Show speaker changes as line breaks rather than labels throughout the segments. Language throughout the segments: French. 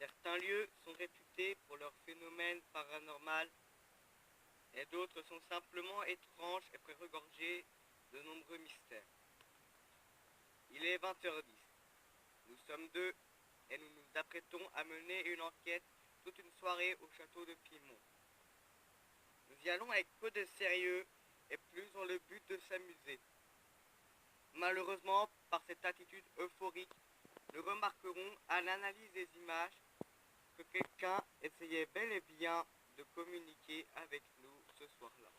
Certains lieux sont réputés pour leurs phénomènes paranormaux et d'autres sont simplement étranges et regorgés de nombreux mystères. Il est 20h10. Nous sommes deux et nous nous apprêtons à mener une enquête toute une soirée au château de Pimont. Nous y allons avec peu de sérieux et plus dans le but de s'amuser. Malheureusement, par cette attitude euphorique, nous remarquerons à l'analyse des images que quelqu'un essayait bel et bien de communiquer avec nous ce soir-là.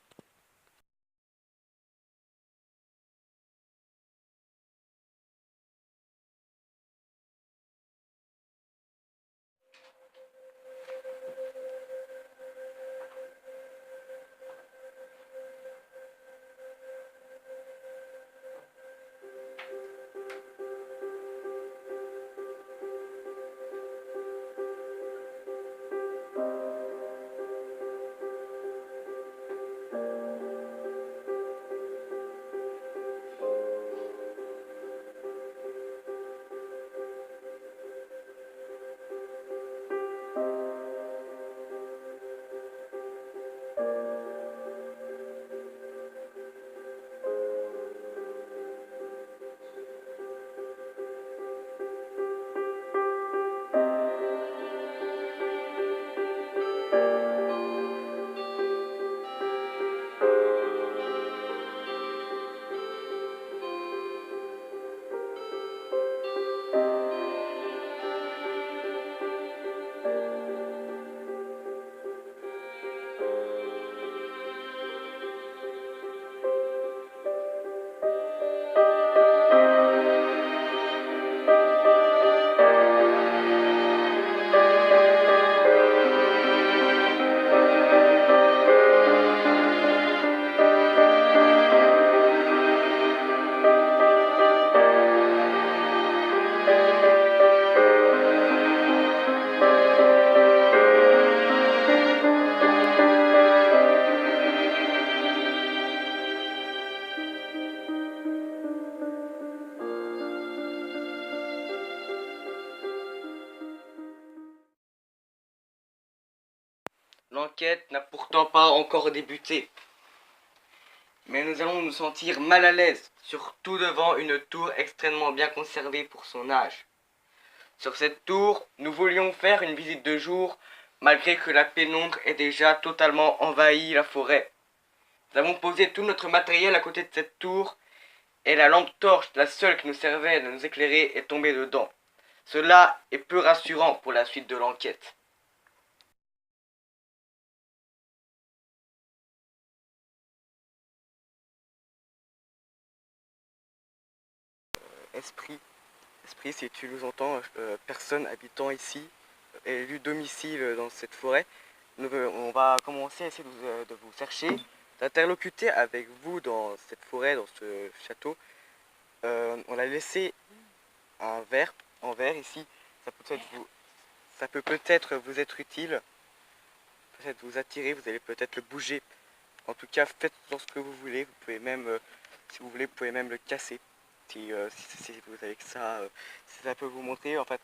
L'enquête n'a pourtant pas encore débuté, mais nous allons nous sentir mal à l'aise, surtout devant une tour extrêmement bien conservée pour son âge. Sur cette tour, nous voulions faire une visite de jour, malgré que la pénombre ait déjà totalement envahi la forêt. Nous avons posé tout notre matériel à côté de cette tour, et la lampe torche, la seule qui nous servait de nous éclairer, est tombée dedans. Cela est peu rassurant pour la suite de l'enquête. Esprit, si tu nous entends, personne habitant ici, élu domicile dans cette forêt, on va commencer à essayer de vous chercher, d'interlocuter avec vous dans cette forêt, dans ce château. On a laissé un verre en verre ici, ça peut peut-être vous être utile, peut-être vous attirer, vous allez peut-être le bouger En tout cas, faites lorsque vous voulez. Vous pouvez même, si vous voulez, vous pouvez même le casser. Si vous savez que ça, si ça peut vous montrer, en fait,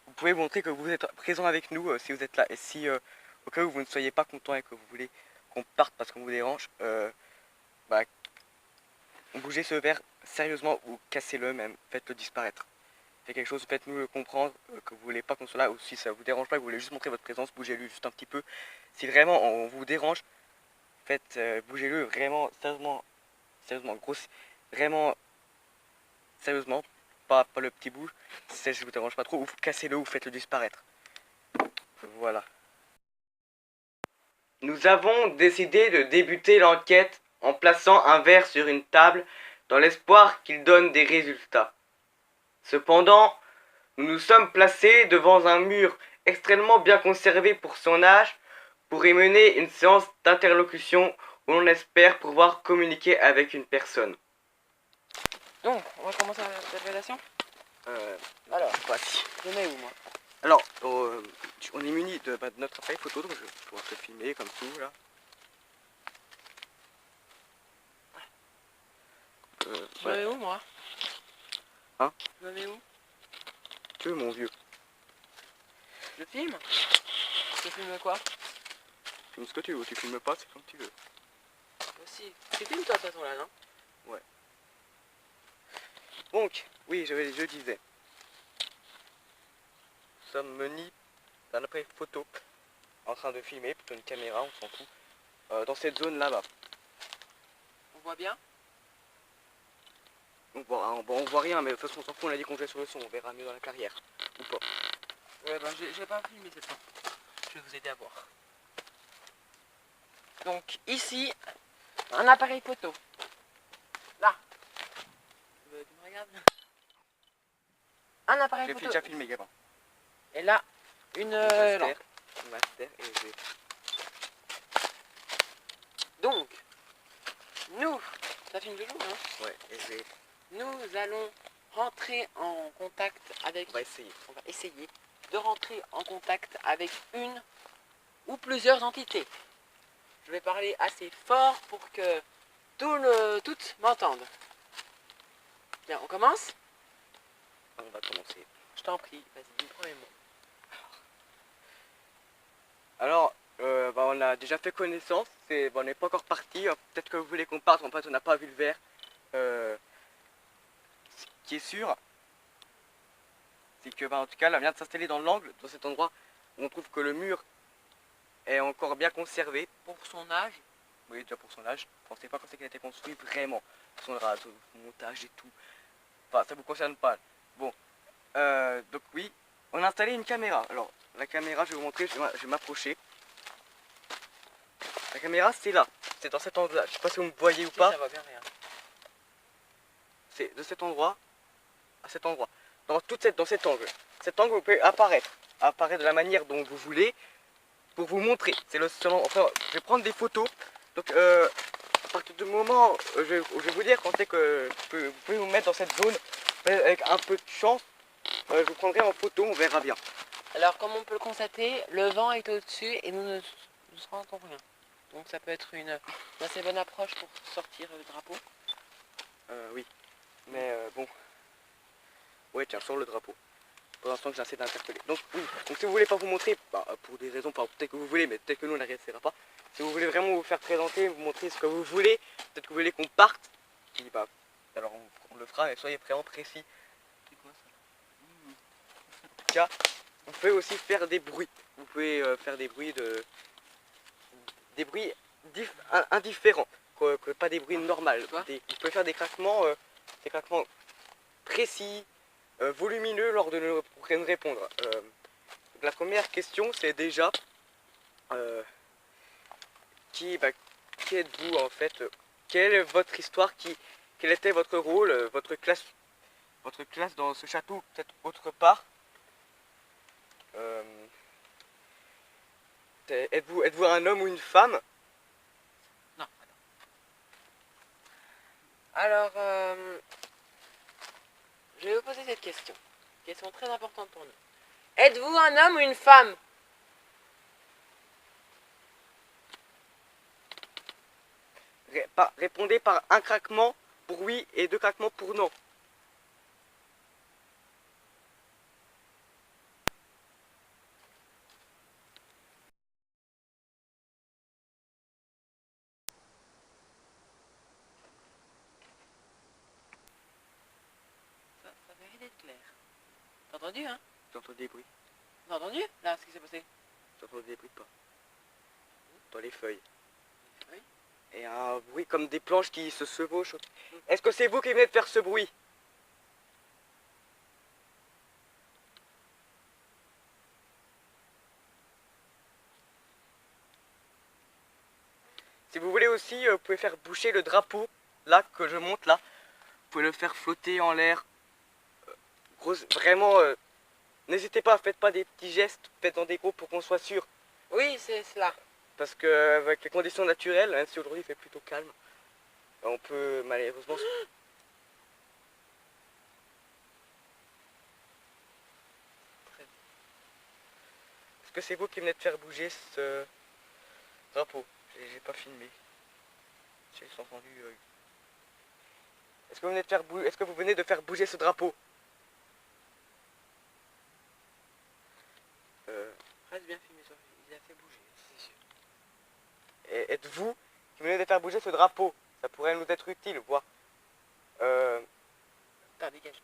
vous pouvez montrer que vous êtes présent avec nous si vous êtes là. Et si au cas où vous ne soyez pas content et que vous voulez qu'on parte parce qu'on vous dérange, bah, bougez ce verre sérieusement ou cassez-le même, faites-le disparaître. Faites quelque chose, faites-nous le comprendre que vous voulez pas qu'on soit là, ou si ça vous dérange pas, que vous voulez juste montrer votre présence, bougez-le juste un petit peu. Si vraiment on vous dérange, faites bougez-le vraiment sérieusement, gros, vraiment sérieusement, pas le petit bout, si ça ne vous dérange pas trop, ou cassez-le ou faites-le disparaître. Voilà. Nous avons décidé de débuter l'enquête en plaçant un verre sur une table dans l'espoir qu'il donne des résultats. Cependant, nous nous sommes placés devant un mur extrêmement bien conservé pour son âge pour y mener une séance d'interlocution où l'on espère pouvoir communiquer avec une personne.
Donc, on va commencer la révélation.
Alors, voici.
Je mets où, moi?
Alors, on est muni de notre appareil photo, donc je vais pouvoir te filmer comme tout là.
Je me mets où, moi?
Hein?
Je me mets où?
Tu veux, mon vieux?
Je filme? Je filme quoi?
Filme ce que tu veux, tu filmes pas, c'est comme tu veux.
Aussi. Tu filmes toi de toute façon là, non?
Ouais. Donc, oui, je disais. Nous sommes munis d'un appareil photo en train de filmer, plutôt une caméra, on s'en fout, dans cette zone là-bas.
On voit bien?
On voit rien, mais de toute façon on s'en fout, on a dit qu'on jouait sur le son, on verra mieux dans la carrière. Ou pas.
Ouais, bah je vais pas filmer cette fois. Je vais vous aider à voir. Donc, ici, un appareil photo. Là. Tu me regardes? Un appareil
J'ai
photo.
déjà filmé également.
Et là, une lampe.
Une master et j'ai...
Donc, nous, ça filme toujours, hein?
Ouais, et j'ai...
Nous allons rentrer en contact avec...
On va essayer.
On va essayer de rentrer en contact avec une ou plusieurs entités. Je vais parler assez fort pour que toutes m'entendent. Bien, on commence?
On va commencer.
Je t'en prie, vas-y, prends les mots.
Alors, on a déjà fait connaissance, on n'est pas encore parti, peut-être que vous voulez qu'on parte, en fait on n'a pas vu le verre. Ce qui est sûr, c'est que en tout cas, là vient de s'installer dans l'angle, dans cet endroit où on trouve que le mur est encore bien conservé.
Pour son âge?
Oui, déjà pour son âge, je ne pensais pas quand c'est qu'il a été construit vraiment, son montage et tout. Enfin, ça vous concerne pas. Bon, donc oui, on a installé une caméra. Alors, la caméra, je vais vous montrer, je vais m'approcher. La caméra, c'est là, c'est dans cet endroit-là. Je sais pas si vous me voyez ou pas.
Ça va bien, rien.
C'est de cet endroit à cet endroit. Dans cet angle. Cet angle, vous pouvez apparaître de la manière dont vous voulez pour vous montrer. C'est le seul. Enfin, je vais prendre des photos. Donc, à partir du moment, je vais vous dire quand c'est que vous pouvez vous mettre dans cette zone avec un peu de chance. Je vous prendrai en photo, on verra bien.
Alors, comme on peut le constater, le vent est au-dessus et nous ne sentons rien. Donc ça peut être une assez bonne approche pour sortir le drapeau.
Oui. Mais bon. Ouais, tiens, sur le drapeau. Pour l'instant que j'essaie d'interpeller. Donc oui, donc si vous voulez pas vous montrer, pour des raisons, peut-être que vous voulez, mais peut-être que nous on n'arrêtera pas. Si vous voulez vraiment vous faire présenter, vous montrer ce que vous voulez, peut-être que vous voulez qu'on parte, alors on le fera, mais soyez vraiment précis. C'est quoi ça? En tout cas, vous pouvez aussi faire des bruits. Vous pouvez faire des bruits indifférents, que pas des bruits normaux. Vous pouvez faire des craquements précis. Volumineux lors de pour nous répondre. La première question c'est déjà qui êtes-vous en fait, quelle est votre histoire, quel était votre rôle, votre classe dans ce château, peut-être autre part. Êtes-vous un homme ou une femme?
Non. Alors, je vais vous poser cette question. Question très importante pour nous. Êtes-vous un homme ou une femme?
Répondez par un craquement pour oui et deux craquements pour non.
Ça mérite d'être clair. T'as entendu, hein?
J'ai entendu des bruits.
T'as entendu, là, ce qui s'est passé?
J'ai entendu des bruits de pas. Dans les feuilles.
Oui.
Et un bruit comme des planches qui se chevauchent. Est-ce que c'est vous qui venez de faire ce bruit? Si vous voulez aussi, vous pouvez faire bouger le drapeau, là, que je monte là. Vous pouvez le faire flotter en l'air. Vraiment, n'hésitez pas, faites pas des petits gestes, faites dans des groupes pour qu'on soit sûr.
Oui, c'est cela.
Parce que avec les conditions naturelles, même si aujourd'hui il fait plutôt calme, on peut malheureusement... Est-ce que c'est vous qui venez de faire bouger ce drapeau? J'ai pas filmé. J'ai juste entendu... Est-ce que vous venez de faire bouger ce drapeau?
Reste bien filmé, ça. Il a fait bouger, c'est sûr.
Et êtes-vous qui venez de faire bouger ce drapeau? Ça pourrait nous être utile, voire...
Attends, dégage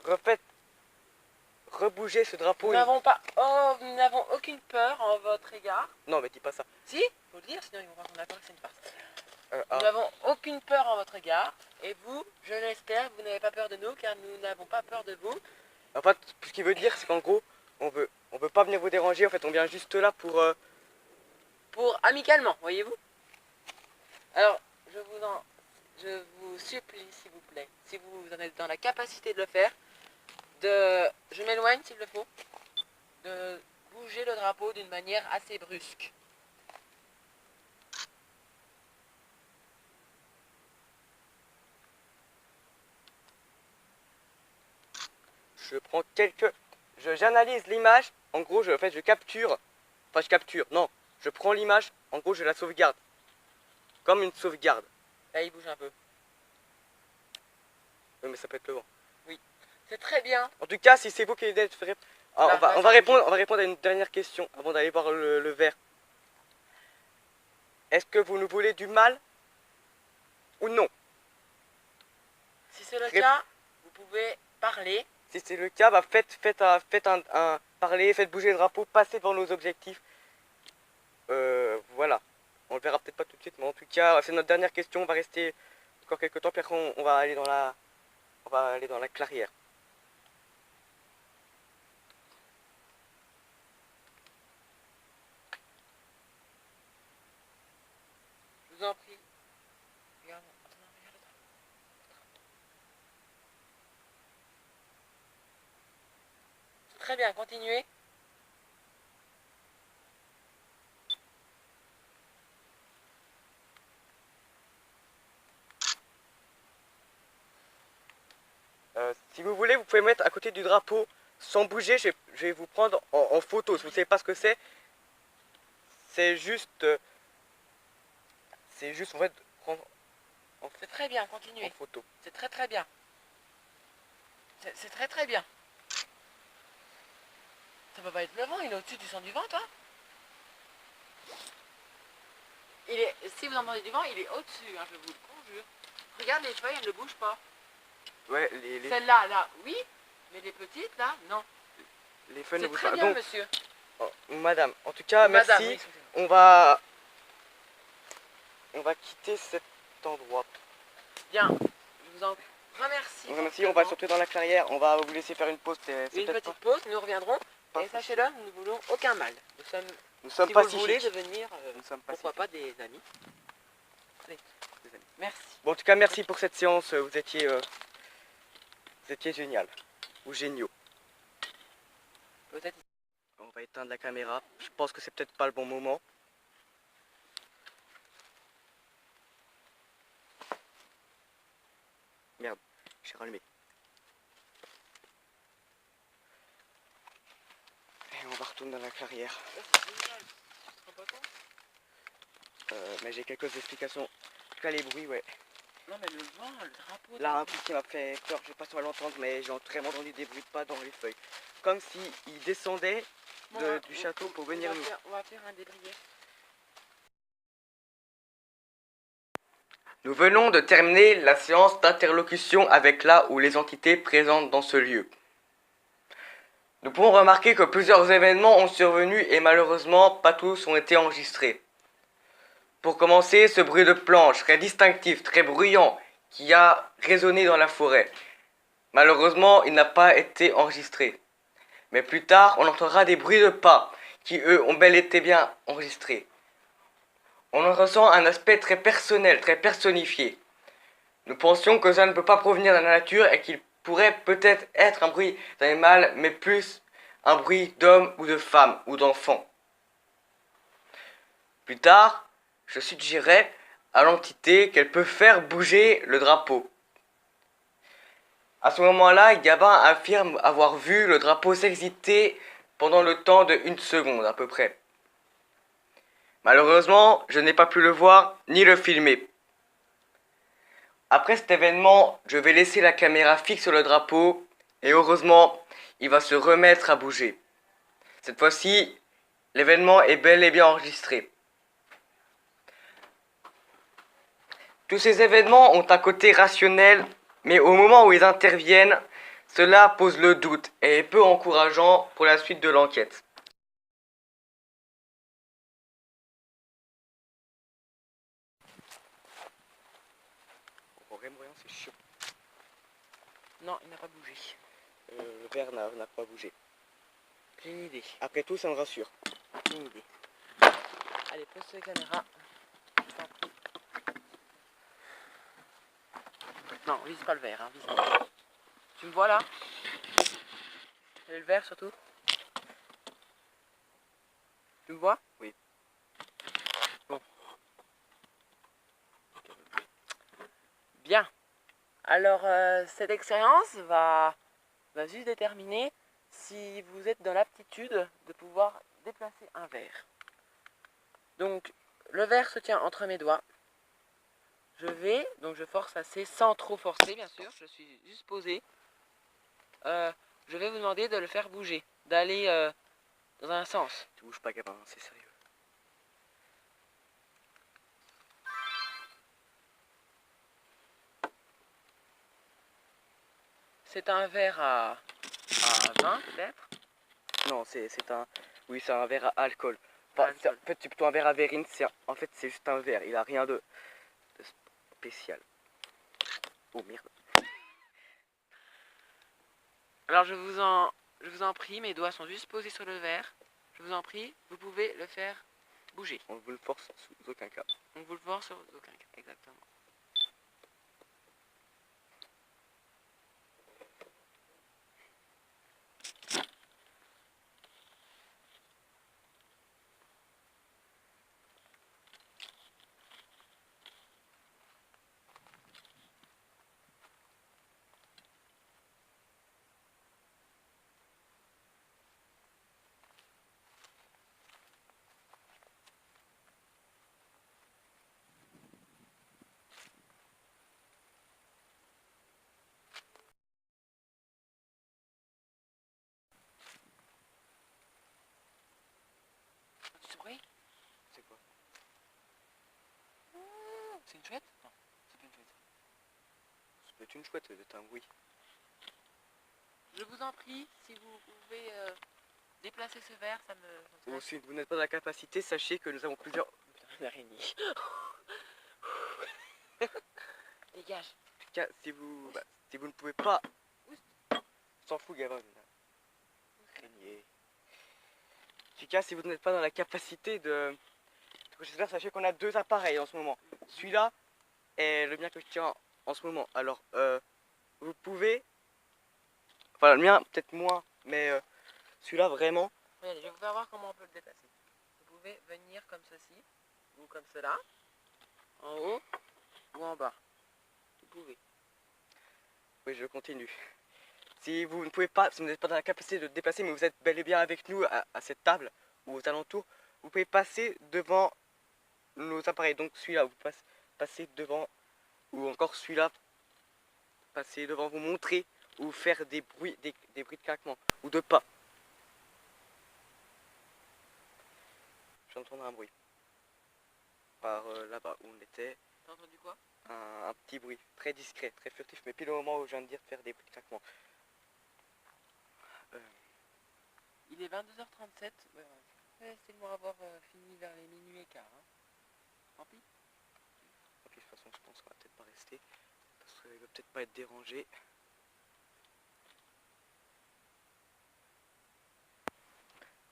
pas.
Rebouger ce drapeau.
Nous n'avons pas... Oh, nous n'avons aucune peur en votre égard.
Non, mais dis pas ça.
Si, faut le dire, sinon ils vont voir qu'on a peur que c'est une farce.
Ah.
Nous n'avons aucune peur en votre égard. Et vous, je l'espère, vous n'avez pas peur de nous, car nous n'avons pas peur de vous.
En fait, ce qu'il veut dire, c'est qu'en gros, on veut pas venir vous déranger. En fait, on vient juste là pour...
Pour amicalement, voyez-vous. Alors, je vous supplie, s'il vous plaît, si vous en êtes dans la capacité de le faire, je m'éloigne s'il le faut, de bouger le drapeau d'une manière assez brusque.
Je prends j'analyse l'image. En gros, je capture. Enfin, je capture. Non, je prends l'image. En gros, je la sauvegarde. Comme une sauvegarde.
Là, il bouge un peu.
Oui, mais ça peut être le vent.
Oui, c'est très bien.
En tout cas, si c'est vous qui venez de faire... Ah,
Là,
on va répondre à une dernière question avant d'aller voir le verre. Est-ce que vous nous voulez du mal ou non?
Si c'est le cas, vous pouvez parler.
Si c'est le cas, bah faites un parler, faites bouger le drapeau, passez devant nos objectifs. Voilà. On le verra peut-être pas tout de suite, mais en tout cas, c'est notre dernière question. On va rester encore quelques temps, puis après on va aller dans la clairière.
Je vous en prie. Regarde, regarde. Très bien, continuez.
Si vous voulez, vous pouvez mettre à côté du drapeau sans bouger. Je vais vous prendre en photo. Si vous ne savez pas ce que c'est juste... on va prendre
C'est très bien,
en
continuez.
photo.
C'est très très bien. C'est très très bien. Ça peut pas être le vent, il est au-dessus du son du vent, toi. Si vous entendez du vent, il est au-dessus, hein, je vous le conjure. Regarde les feuilles, elles ne bougent pas.
Ouais,
Celle-là, là, oui, mais les petites, là, non.
les feuilles ne
C'est
bougent
très
pas.
bien,
Donc,
monsieur.
madame, en tout cas, merci.
Madame, oui,
on va quitter cet endroit.
bien, je vous en remercie.
Merci, on va sortir dans la clairière. On va vous laisser faire une pause.
Une petite pause, nous reviendrons.
Pas
Et sachez-le, nous ne voulons aucun mal.
Nous sommes
si
pacifiques.
vous voulez devenir,
Nous sommes
pourquoi pas des amis. Merci.
Bon, en tout cas, merci pour cette séance. Vous étiez génial. Ou géniaux.
Peut-être.
On va éteindre la caméra. Je pense que c'est peut-être pas le bon moment. Merde, j'ai rallumé. Et on va retourner dans la clairière.
C'est génial. Tu te rends pas compte?
Mais j'ai quelques explications. En tout cas, les bruits, ouais.
Non, mais le vent, le drapeau.
Là, un truc qui m'a fait peur, je sais pas si on va l'entendre, mais j'ai vraiment entendu des bruits de pas dans les feuilles. Comme s'ils descendaient du château pour venir nous.
On va faire un débrief.
Nous venons de terminer la séance d'interlocution avec la ou les entités présentes dans ce lieu. Nous pouvons remarquer que plusieurs événements ont survenu et malheureusement pas tous ont été enregistrés. Pour commencer, ce bruit de planche très distinctif, très bruyant, qui a résonné dans la forêt. Malheureusement, il n'a pas été enregistré. Mais plus tard, on entendra des bruits de pas, qui eux ont bel et bien enregistrés. On en ressent un aspect très personnel, très personnifié. Nous pensions que ça ne peut pas provenir de la nature et qu'il pourrait peut-être être un bruit d'animal, mais plus un bruit d'homme ou de femme ou d'enfant. Plus tard, je suggérais à l'entité qu'elle peut faire bouger le drapeau. À ce moment-là, Gabin affirme avoir vu le drapeau s'exciter pendant le temps de 1 seconde à peu près. Malheureusement, je n'ai pas pu le voir ni le filmer. Après cet événement, je vais laisser la caméra fixe sur le drapeau et heureusement, il va se remettre à bouger. Cette fois-ci, l'événement est bel et bien enregistré. Tous ces événements ont un côté rationnel, mais au moment où ils interviennent, cela pose le doute et est peu encourageant pour la suite de l'enquête. C'est chiant.
Non, il n'a pas bougé.
Le verre n'a pas bougé.
J'ai une idée.
Après tout, ça me rassure.
J'ai une idée. Allez, pose la caméra. Non, vise pas le verre, hein, vise pas. Tu me vois là? Et le verre surtout? Tu me vois?
Oui.
Bon. Bien. Alors, cette expérience va juste déterminer si vous êtes dans l'aptitude de pouvoir déplacer un verre. Donc, le verre se tient entre mes doigts. Donc je force assez sans trop forcer, bien sûr. Je suis juste posé. Je vais vous demander de le faire bouger, d'aller dans un sens.
Tu bouges pas, Gabin, c'est sérieux.
C'est un verre à 20 peut-être.
Non, c'est un... Oui, c'est un verre à alcool. Enfin,
Alcool.
en fait, c'est plutôt un verre à verrine. En fait, c'est juste un verre. Il a rien de spécial. Oh merde.
Alors je vous en prie, mes doigts sont juste posés sur le verre. Je vous en prie, vous pouvez le faire bouger.
On vous le force sous aucun cas.
On vous le force sur aucun cas, exactement. Tu souris?
C'est quoi?
C'est une chouette? Non, c'est pas une chouette.
Ça peut être une chouette, c'est un bruit.
Je vous en prie, si vous pouvez déplacer ce verre, ça me
Ou si vous n'êtes pas dans la capacité, sachez que nous avons plusieurs...
une araignée. Dégage.
En tout cas, si vous ne pouvez pas... S'en fout, Gavin. Araignée. En tout cas, si vous n'êtes pas dans la capacité de... J'espère, sachez qu'on a 2 appareils en ce moment. Celui-là est le mien que je tiens en ce moment. Alors, vous pouvez... Enfin, le mien, peut-être moins, mais celui-là, vraiment...
Regardez, je vais vous faire voir comment on peut le déplacer. Vous pouvez venir comme ceci, ou comme cela, en haut ou en bas. Vous pouvez.
Oui, je continue. Si vous ne pouvez pas, si vous n'êtes pas dans la capacité de déplacer, mais vous êtes bel et bien avec nous à cette table ou aux alentours, vous pouvez passer devant nos appareils. Donc celui-là, vous passez devant, ou encore celui-là, passer devant, vous montrer ou faire des bruits, des bruits de craquement ou de pas. J'entends un bruit par là-bas où on était.
T'as entendu quoi?
Un petit bruit très discret, très furtif, mais pile au moment où je viens de dire de faire des bruits de craquement.
Il est 22h37. Laissez-moi avoir fini vers les minuit et quart. Hein. Tant pis.
Et puis de toute façon, je pense qu'on va peut-être pas rester parce qu'il va peut-être pas être dérangé.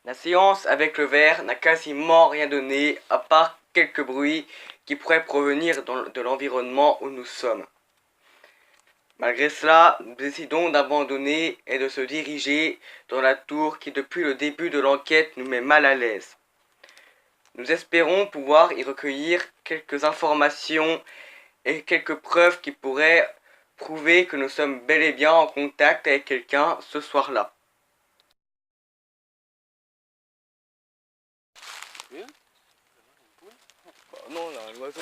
La séance avec le verre n'a quasiment rien donné, à part quelques bruits qui pourraient provenir de l'environnement où nous sommes. Malgré cela, nous décidons d'abandonner et de se diriger dans la tour qui depuis le début de l'enquête nous met mal à l'aise. Nous espérons pouvoir y recueillir quelques informations et quelques preuves qui pourraient prouver que nous sommes bel et bien en contact avec quelqu'un ce soir-là. Non, là, un oiseau.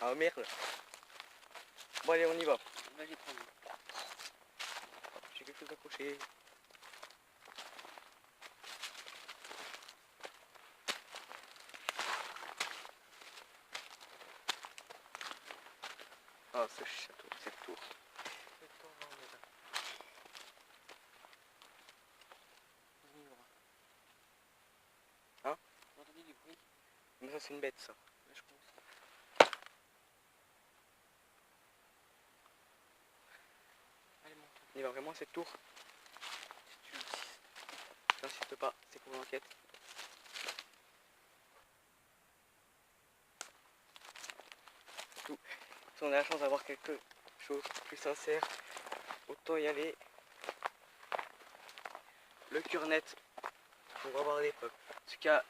Un merle. Bon, allez, on y va.
Là, j'ai 30 minutes.
J'ai quelque chose d'accroché. Ah, ce château, cette tour. Hein?
J'ai entendu du bruit.
Mais ça, c'est une bête, ça.
Là, je pense. Allez, monte.
On y va vraiment à cette tour?
Si tu insistes.
J'insiste pas, c'est pour l'enquête. Tout. Si on a la chance d'avoir quelque chose de plus sincère, autant y aller. Le cœur net. On va voir des preuves. En tout cas,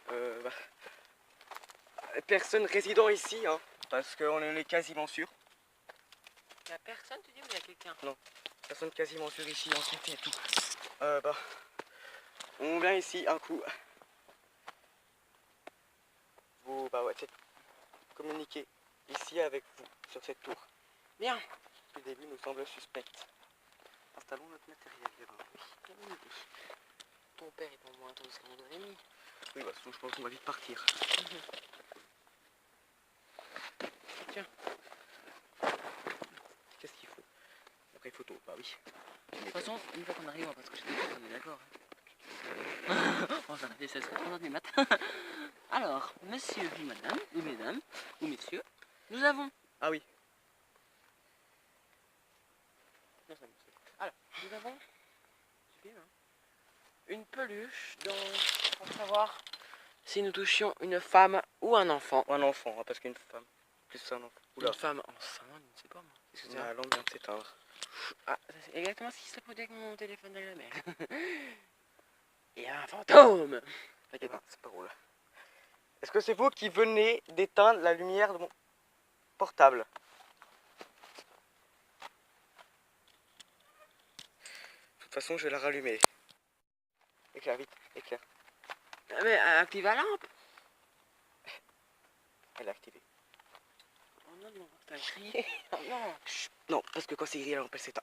personne résidant ici, hein, parce qu'on en est quasiment sûr.
Y'a personne, tu dis, ou y'a quelqu'un?
Personne quasiment sûr ici, en cité et tout. On vient ici un coup. Vous, ouais, communiquer ici avec vous sur cette tour.
Bien.
Le début nous semble suspect. Installons notre matériel.
Très bonne idée. Ton père est pour moi, toi aussi, on aurait mis.
Oui, bah, sinon je pense qu'on va vite partir.
Tiens.
Qu'est-ce qu'il faut? Après photo, bah oui.
De toute façon, une fois qu'on arrive, parce que je te dis qu'on est d'accord. Hein. On va arrêter 16h30 du matin. Alors, monsieur ou madame, ou mesdames, ou messieurs, nous avons.
Ah oui.
Alors, nous avons une peluche pour savoir si nous touchions une femme ou un enfant.
Ou un enfant, hein, parce qu'une femme, plus un enfant. Oula,
Une femme enceinte, je ne sais pas moi. Qu'est-ce que c'est?
la lampe vient de s'éteindre.
Ah, c'est exactement ce qui se produit avec mon téléphone de la mer. Et un fantôme.
Eh ben, c'est pas drôle. Est-ce que c'est vous qui venez d'éteindre la lumière de mon portable? De toute façon, je vais la rallumer. Éclaire, vite, éclaire.
Ah, mais active la lampe.
Elle est activée.
Oh non, non, t'as crié. Oh non.
Chut, non, parce que quand c'est grillé, la lampe elle s'éteint.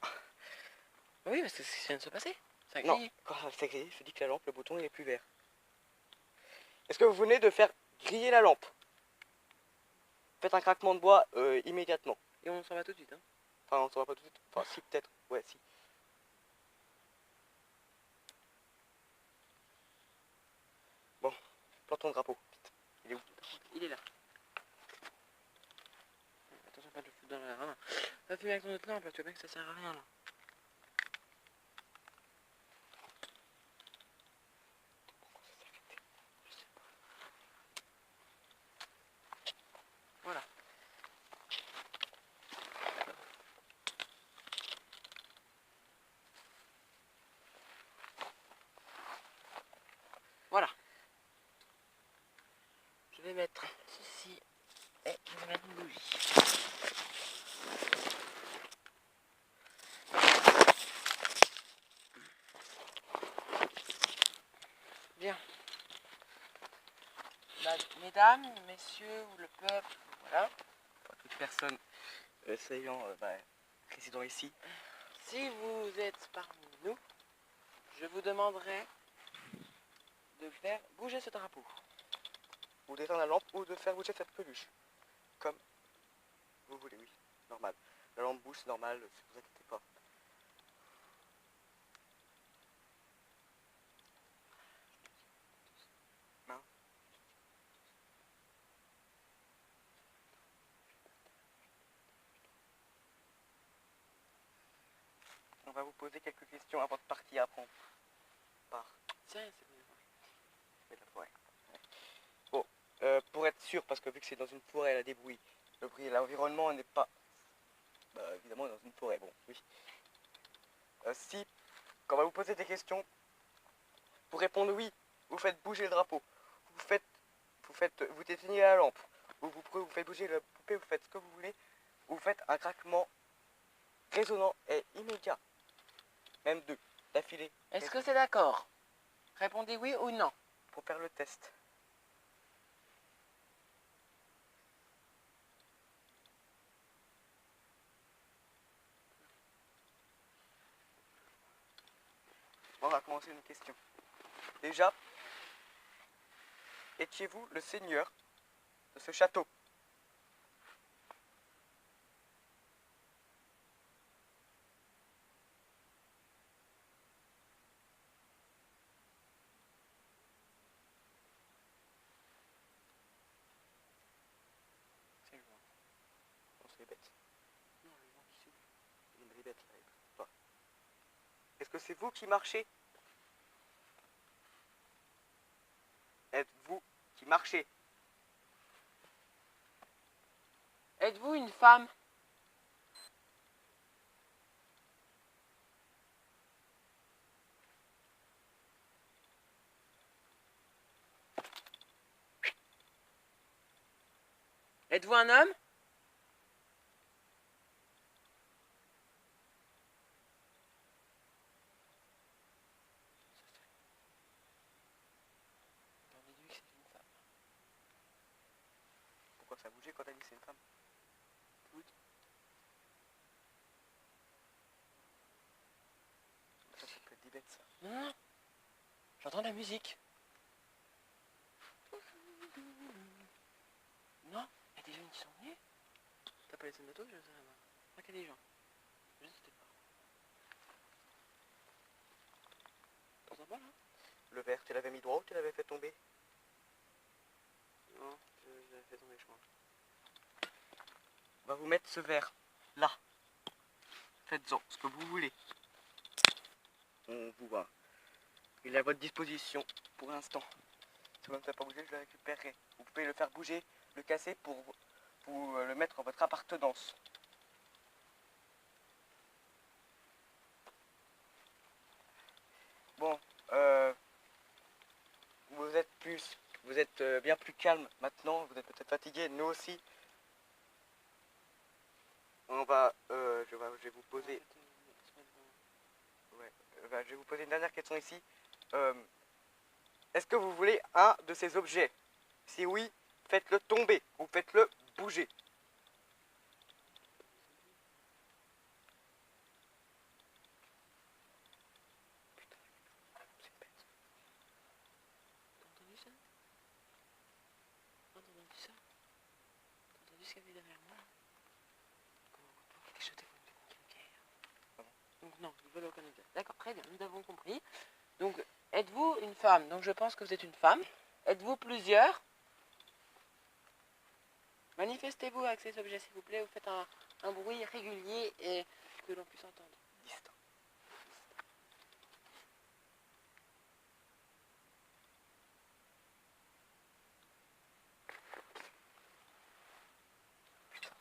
Oui, parce que c'est ce qui vient de se passer. Ça a
Non,
grillé.
quand c'est grillé, je dis que la lampe, le bouton, il est plus vert. Est-ce que vous venez de faire griller la lampe? Faites un craquement de bois immédiatement.
Et on s'en va tout de suite. Hein.
Enfin, on s'en va pas tout de suite. Enfin, si, peut-être. Ouais, si. Bon, plante ton drapeau. Vite. Il est où?
Il est là. Attention, pas de le foutre dans la main. Va fumer avec ton autre lampe, là, tu vois bien que ça sert à rien là. Voilà. Voilà. Je vais mettre ceci et je vais mettre une bougie. mesdames, messieurs ou le peuple, voilà.
Enfin, toute personne résidant ici.
Si vous êtes parmi nous, je vous demanderai de faire bouger ce drapeau.
Ou d'éteindre la lampe ou de faire bouger cette peluche. Comme vous voulez, oui. Normal. La lampe bouge, c'est normal, si vous inquiétez pas. Non. On va vous poser quelques questions avant de partir après.
Tiens, c'est bon.
Bon, pour être sûr, parce que vu que c'est dans une forêt, elle a des bruits. Le bruit, l'environnement n'est pas... Bah, évidemment, dans une forêt, bon, oui. Si, quand on va vous poser des questions, pour répondre oui, vous faites bouger le drapeau. Vous éteignez la lampe. Ou vous faites bouger la poupée, vous faites ce que vous voulez. Vous faites un craquement résonnant et immédiat. Même deux, d'affilée.
Est-ce que c'est d'accord? Répondez oui ou non.
Pour faire le test. On va commencer une question. Déjà, étiez-vous le seigneur de ce château? C'est le vent. Non, c'est les bêtes.
Non, le vent qui souffle.
Non, mais les bêtes, là, elles peuvent pas. Est-ce que c'est vous qui marchez? Êtes-vous qui marchez?
Êtes-vous une femme? Êtes-vous un homme? J'en déduis que c'est une femme.
Pourquoi ça a bougé quand t'as dit que c'est une femme?
Écoute.
Ça peut être des bêtes, ça.
Non, non, non. J'entends de la musique. Non, il y a des gens qui sont venus. T'as pas laissé une moto, je sais pas. Je crois qu'il y a des gens. Je ne sais pas. T'entends pas là?
Le verre, tu l'avais mis droit ou tu l'avais fait tomber?
Non, je l'avais fait tomber, je crois.
On va vous mettre ce verre là. Faites-en ce que vous voulez. On vous va. Il est à votre disposition pour l'instant. Si vous ne faites pas bouger, je le récupérerai. Vous pouvez le faire bouger, le casser pour vous le mettre en votre appartenance. Bon, vous êtes bien plus calme maintenant. Vous êtes peut-être fatigué, nous aussi. Je vais vous poser. Ouais, je vais vous poser une dernière question ici. Est-ce que vous voulez un de ces objets? Si oui, faites-le tomber ou faites-le bouger. Putain, c'est bête.
T'as entendu ça? T'as entendu ça? T'as entendu ce qu'il y avait derrière moi? Comment on était jeté comme des conquérants.
Pardon.
Donc non, ils veulent aucun objet. D'accord, très bien, nous avons compris. Donc, êtes-vous une femme? Donc je pense que vous êtes une femme. Êtes-vous plusieurs? Manifestez-vous avec ces objets, s'il vous plaît. Vous faites un bruit régulier et que l'on puisse entendre.
Distant. Putain.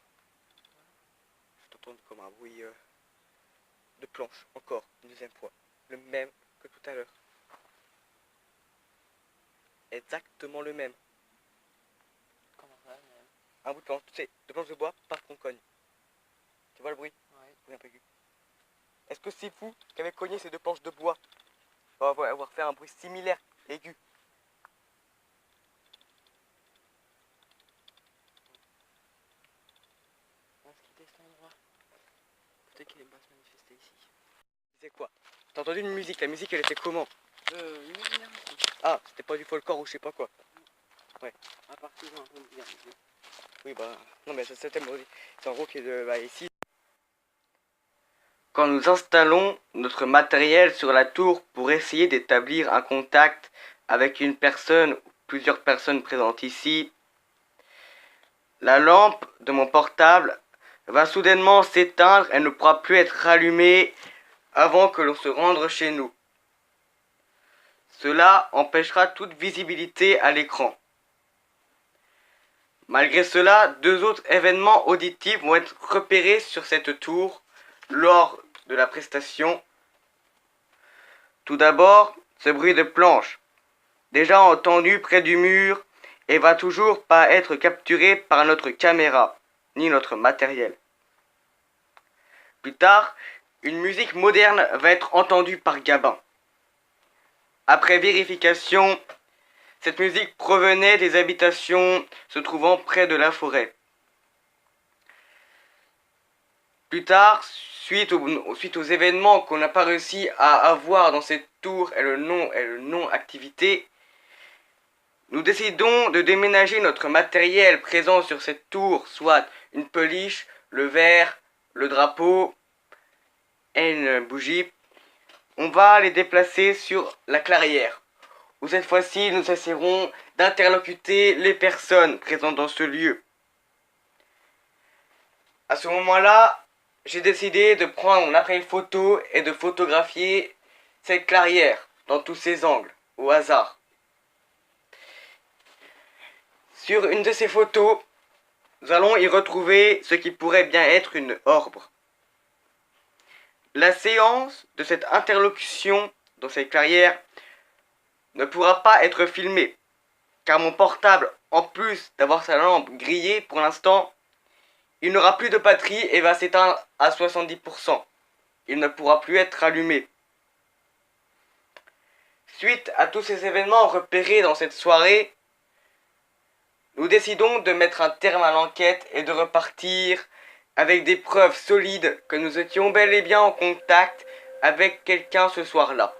Je t'entends comme un bruit de planche, encore, une deuxième fois. Le même que tout à l'heure. Exactement le même.
Comment ça, même?
Un bout de planche, tu sais, de planche de bois, paf, qu'on cogne. Tu vois le bruit?
Ouais.
Oui, un peu aigu. Est-ce que c'est vous qui avez cogné ces deux planches de bois? On va avoir fait un bruit similaire, aigu.
cet endroit. Peut-être qu'il aime pas se manifester ici.
C'est quoi? T'as entendu une musique? La musique elle était comment?
Une lumière ici.
Ah, c'était pas du folklore ou je sais pas quoi.
À partir d'un peu bien.
Oui bah, non mais ça c'était mauvais. C'est en gros que bah, ici. Quand nous installons notre matériel sur la tour pour essayer d'établir un contact avec une personne ou plusieurs personnes présentes ici, la lampe de mon portable va soudainement s'éteindre et ne pourra plus être rallumée avant que l'on se rende chez nous. Cela empêchera toute visibilité à l'écran. Malgré cela, deux autres événements auditifs vont être repérés sur cette tour lors de la prestation. Tout d'abord, ce bruit de planche, déjà entendu près du mur et va toujours pas être capturé par notre caméra, ni notre matériel. Plus tard, une musique moderne va être entendue par Gabin. Après vérification, cette musique provenait des habitations se trouvant près de la forêt. Plus tard, suite aux événements qu'on n'a pas réussi à avoir dans cette tour et le non-activité, nous décidons de déménager notre matériel présent sur cette tour, soit une peliche, le verre, le drapeau et une bougie. On va les déplacer sur la clairière, où cette fois-ci nous essaierons d'interlocuter les personnes présentes dans ce lieu. À ce moment-là, j'ai décidé de prendre mon appareil photo et de photographier cette clairière dans tous ses angles, au hasard. Sur une de ces photos, nous allons y retrouver ce qui pourrait bien être une orbre. La séance de cette interlocution dans cette clairière ne pourra pas être filmée, car mon portable, en plus d'avoir sa lampe grillée pour l'instant, il n'aura plus de batterie et va s'éteindre à 70%. Il ne pourra plus être allumé. Suite à tous ces événements repérés dans cette soirée, nous décidons de mettre un terme à l'enquête et de repartir avec des preuves solides que nous étions bel et bien en contact avec quelqu'un ce soir-là.